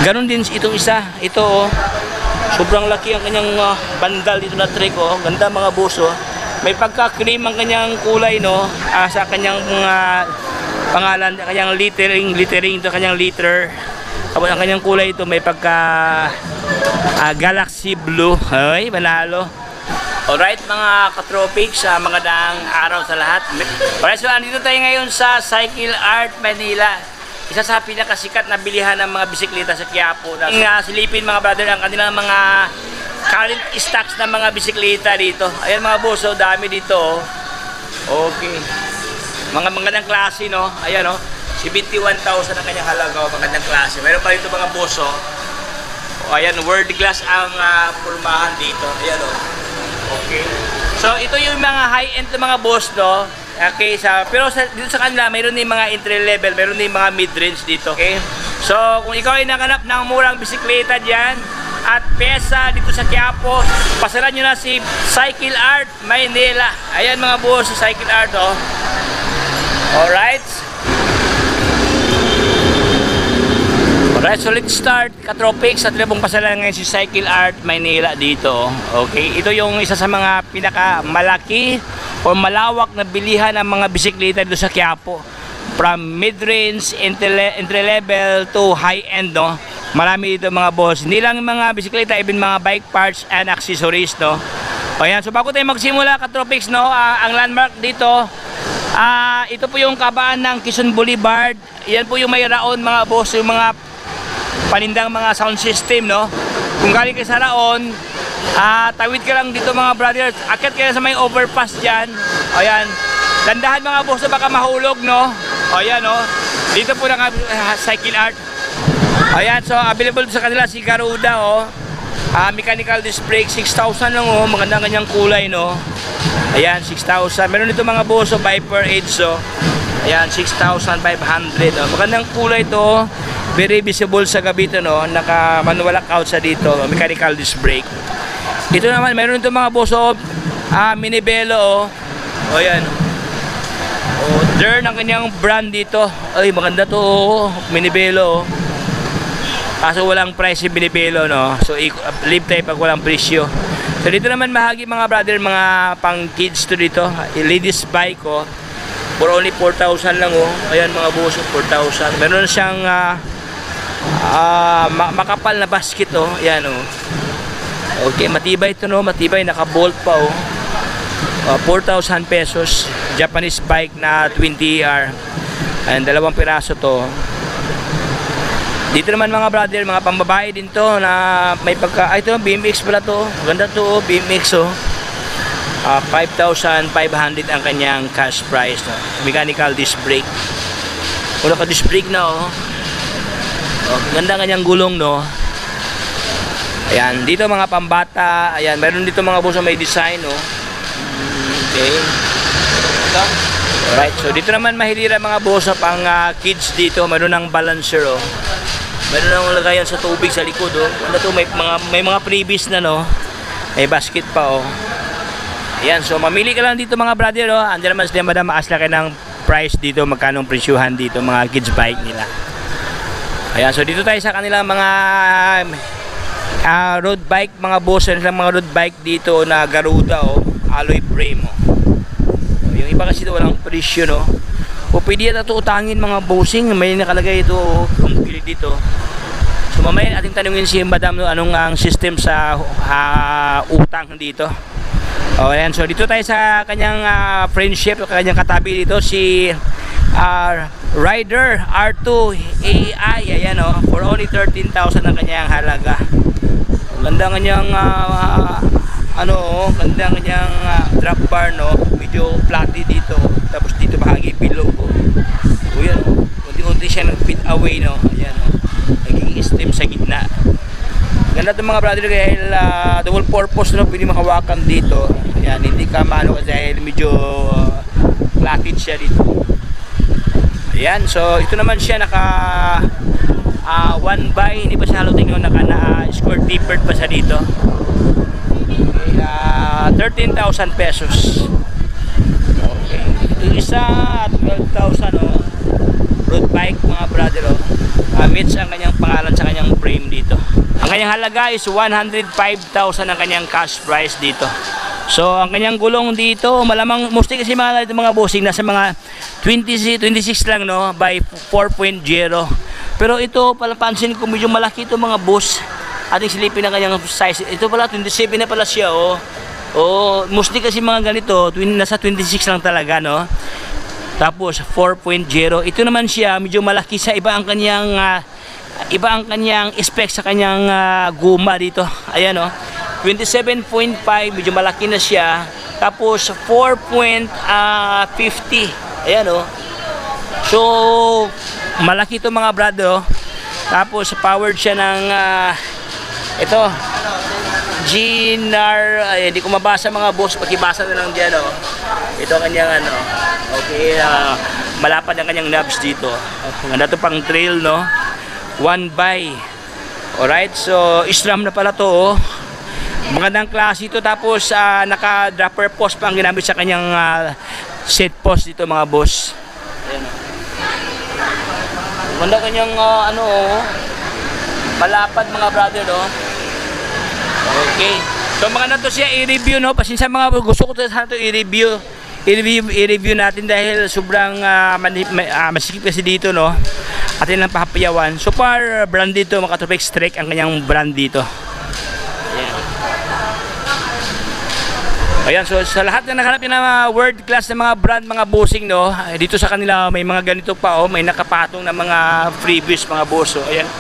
Ganon din itong isa. Ito oh. Sobrang laki ang kanyang bandal dito na trick oh. Ganda mga boss oh. May pagka-cream ang kanyang kulay no. Sa kanyang pangalan, kanyang lettering ito, kanyang liter. Tapos ang kanyang kulay ito may pagka galaxy blue. Ay, manalo. Alright mga katropics, magandang araw sa lahat. Alright, so andito tayo ngayon sa Cycle Art Manila. Isa sa pinakasikat na bilihan ng mga bisikleta sa Quiapo. Silipin mga brother ang kanilang mga current stocks ng mga bisikleta dito. Ayan mga boss, so dami dito. Okay. Mga magandang klase no. Ayan oh. 71,000 ang kanyang halaga, magandang klase. Meron pa dito mga boss oh. Ayan, world class ang pulmahan dito. Ayan oh. Okay. So ito yung mga high-end na mga boss no. Okay, pero dito sa kanila mayroon din mga entry level, mayroon din mga mid-range dito. Okay. So kung ikaw ay nakanap ng murang bisikleta diyan at pesa dito sa Quiapo, pasaran nyo na si Cycle Art Manila. Ayan mga boss, si Cycle Art oh. Alright. Alright, so let's start katropics at pong pasalan ngayon si Cycle Art Manila dito. Okay, ito yung isa sa mga pinakamalaki o malawak na bilihan ng mga bisikleta dito sa Quiapo. From mid-range, entry-level to high-end no. Marami dito mga boss. Hindi lang mga bisikleta, even mga bike parts and accessories no. O yan, so bago tayo magsimula katropics no, ang landmark dito, ito po yung kabaan ng Quezon Boulevard. Yan po yung may raon mga boss, yung mga panindang mga sound system no. Kung galing kayo sa raon, tawid ka lang dito mga brothers, akit kayo sa may overpass dyan. Ayan, dandahan mga boss, baka mahulog no. Ayan no, dito po na Cycle Art. Ayan, so available sa kanila si Garuda oh. Mechanical disc brake, 6,000 lang oh, maganda kanyang kulay no. Ayan, 6,000. Meron dito mga boss, Viper Edge oh. Ayan, 6,500 oh. Magandang kulay to. Very visible sa gabi ito no. Naka manual out sa dito, mechanical disc brake. Ito naman, meron dito mga boss oh, Minibello oh. O yan. Oh, Dern ang kanyang brand dito. Ay, maganda to oh, Minibello oh. Kaso walang price yung Minibello no. So live tayo pag walang presyo. So dito naman mahagi mga brother, mga pang kids to dito. Ladies bike oh. For only 4,000 lang oh. Ayan mga boss, 4,000. Meron siyang makapal na basket oh. Ayan oh. Okay, matibay ito no, matibay, naka-bolt pa oh. 4,000 pesos. Japanese bike na 20R. Ayan, 2 piraso to. Dito naman mga brother, mga pambabae din to na may pagka, ito BMX pala to. Ganda to oh, BMX oh. 5,500 ang kanyang cash price no? Mechanical disc brake. Wala ka disc brake na oh. Ganda kanyang gulong no. Ayan, dito mga pambata. Ayan, meron dito mga boss may design oh. Okay. Alright, so dito naman mahilira mga boss pang kids dito. Meron ng balancer oh. Meron nang lagayan sa tubig sa likod oh. Ano to, may mga freebies na no. May basket pa oh. Ayan, so mamili ka lang dito mga brother oh. Andiyan naman sila madam, maasla ka ng price dito, magkano presyuhan dito mga kids bike nila. Ayan, so dito tayo sa kanilang mga road bike mga boss. Yung mga road bike dito na Garuda oh, alloy frame oh. So, yung iba kasi ito walang presyo no. O pwede ito utangin mga bossing, may nakalagay ito oh, kung pili dito. So mamaya ating tanungin si madam no, anong ang system sa utang dito. O ayan, so dito tayo sa kanyang friendship, kanyang katabi dito si Rider R2 AI. Ayan o, for only 13,000 ang kanyang halaga. Ganda kanyang ganda kanyang drop bar no, medyo flatty dito. Tapos dito bahagi below o. O yan o, unti-unti siya nag-fit away no. Ayan o, naging stem sa gitna. Ganda itong mga brother dahil double purpose no, pwede makawakan dito. Ayan, hindi ka maano dahil medyo flatted siya dito. Ayan, so ito naman siya naka 1 by, hindi pa siya halo tingin, naka square tapered pa siya dito. Okay, 13,000 pesos. Okay, ito isa 12,000 oh. road bike mga brother. Mitch ang kanyang pangalan sa kanyang frame dito. Ang kanyang halaga is 105,000 ang kanyang cash price dito. So ang kanyang gulong dito, malamang mostly kasi mga bossing nasa mga 26 lang no, by 4.0. Pero ito pala pansin ko medyo malaki ito mga boss. Ating silipin ang kanyang size. Ito pala 27 na pala siya oh. Oh, mostly kasi mga ganito, nasa 26 lang talaga no. Tapos 4.0. Ito naman siya medyo malaki sa iba ang kanyang spec sa kanyang guma dito. Ayan oh. 27.5 medyo malaki na siya. Tapos 4.50. Ayan oh. So malaki ito mga brado. Tapos powered siya ng ito GNR, hindi ko mabasa mga boss, pakibasa na lang dyan oh. Ito ang kanyang ano. Okay, malapad ang kanyang knobs dito. Ganda ito pang trail no. 1 by. Alright, so SRAM na pala to oh. Magandang klase ito. Tapos naka dropper post pa ang ginamit sa kanyang set post dito mga boss. Ayan oh. Maganda kanyang ano oh. Malapad mga brother no. Okay. So mga nato siya i-review no. Pasensya mga gusto ko sana ito i-review natin dahil sobrang masikip kasi dito no. Atin lang pahapayawan. So far brand dito mga Katropex Trek ang kanyang brand dito. Ayan, so sa lahat na nakahanap na world class na mga brand, mga bossing no, dito sa kanila may mga ganito pa oh, may nakapatong na mga freebies mga boss. So ayan.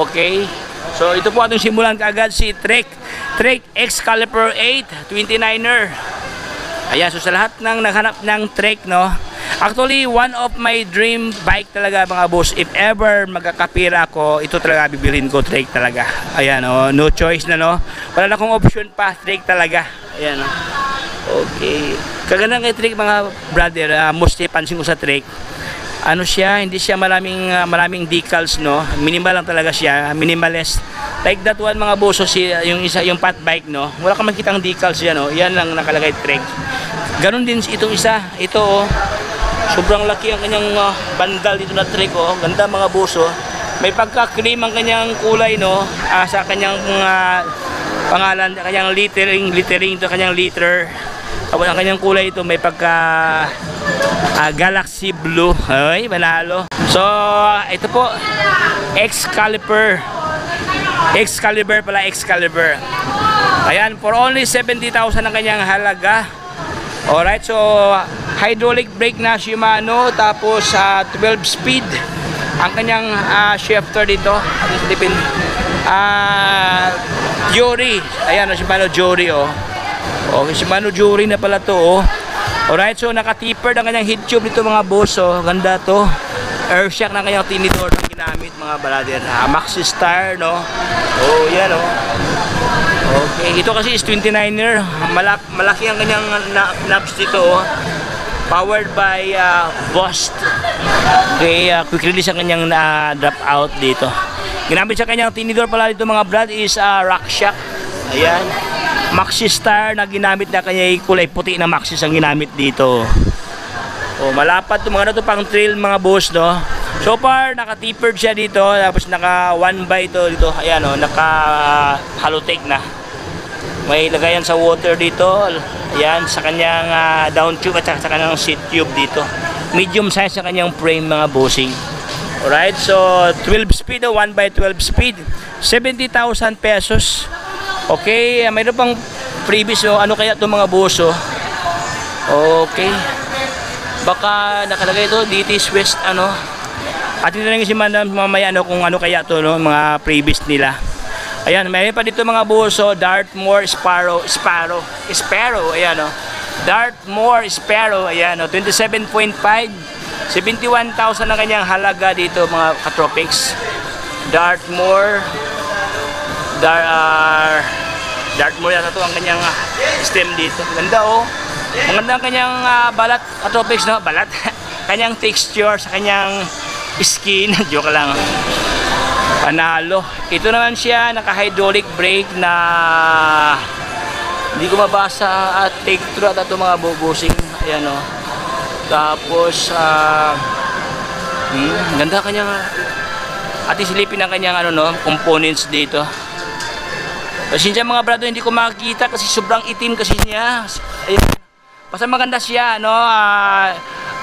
Okay. So ito po atong simulan kaagad si Trek Excalibur 8 29er. Ayan, so sa lahat ng naghanap ng Trek no. Actually, one of my dream bike talaga mga boss. If ever magkakapira ako, ito talaga bibilhin ko, Trek talaga. Ayan oh, no choice na no. Wala na akong option pa, Trek talaga. Ayan oh. Okay. Kaganda kay Trek mga brother, mostly pansin ko sa Trek. Ano siya, hindi siya maraming decals no. Minimal lang talaga siya, minimalist. Like that one mga boss, yung isa yung fat bike no. Wala kang makitang decals yan no. Yan lang nakalagay Trek. Ganon din itong isa, ito oh. Sobrang laki ang kanyang bandal dito na Trek oh. Ganda mga boss oh. May pagka-cream ang kanyang kulay no, sa kanyang pangalan, kanyang lettering ito, kanyang liter. Tapos ang kanyang kulay ito may pagka galaxy blue. Ay, manalo. So, ito po Excalibur pala, Excalibur. Ayan, for only 70,000 ang kanyang halaga. Alright, so hydraulic brake na Shimano, tapos 12 speed ang kanyang shifter dito. Jory. Ayan, Shimano Jory oh. Okay, Shimano Jory na pala to oh. Alright, so naka-tapered ang kanyang head tube dito mga boss oh. Ganda to. Air shock na kanyang tinidor na ginamit mga brother. Maxi Star no. Oh, yan oh. Okay, ito kasi is 29er. Malaki ang kanyang knobs dito oh. Powered by Bosch. Okay, quick release ang kanyang drop out dito. Ginamit sa kanyang tinidor pala dito mga brad is rock shock. Ayan. Maxi Star na ginamit na kanya kulay puti na Maxis ang ginamit dito. Oh, malapad to mga to pang trail mga boss no. So far naka-tapered siya dito, tapos naka 1 by to dito. Ayan oh, naka halotech na. May lagayan sa water dito. Ayan sa kanyang down tube at sa kanyang seat tube dito. Medium size sa kanyang frame mga bossing. Alright, so 12 speed o 1 by 12 speed, 70,000 pesos. Okay, mayroon pang previous o ano kaya itong mga boss oh. Okay. Baka nakalagay ito DT West ano. At ito lang si madam mamaya ano kung ano kaya ito no, mga previous nila. Ayan, mayroon pa dito mga boss oh, Dartmoor Sparrow, ayan oh. Dartmoor Sparrow, ayan oh, 27.5, 71,000 ang kanyang halaga dito mga Katropex. Dartmoor yata ito ang kanyang stem dito. Ganda oh. Maganda ang kanyang balat, Katropex no, balat. Kanyang texture sa kanyang skin, joke lang. Panalo. Ito naman siya, naka-hydraulic brake na hindi ko mabasa at take through at ito mga bubusing. Ayan o. Tapos Ganda kanyang ating silipin ang kanyang ano, no, components dito. Pasensya mga brado, hindi ko makikita kasi sobrang itim kasi niya. Ayan. Basta maganda siya, no?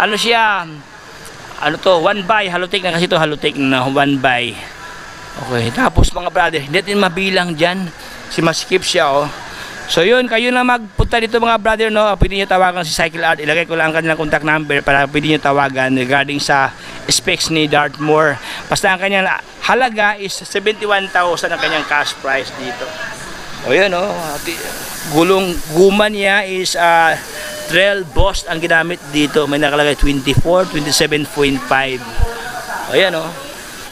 Ano siya? Ano to? 1x. Halotech na kasi to. Halotech na 1x. Okay. Tapos mga brother, hindi natin mabilang dyan. Si maskip siya, oh. So yun, kayo na magpunta dito mga brother, no? Pwede nyo tawagan si Cycle Art. Ilagay ko lang ang kanilang contact number para pwede nyo tawagan regarding sa specs ni Dartmoor. Basta ang kanyang halaga is 71,000 ang kanyang cash price dito. O yun, no? Guma niya is Trail Boss ang ginamit dito. May nakalagay 24, 27.5. O yan, no?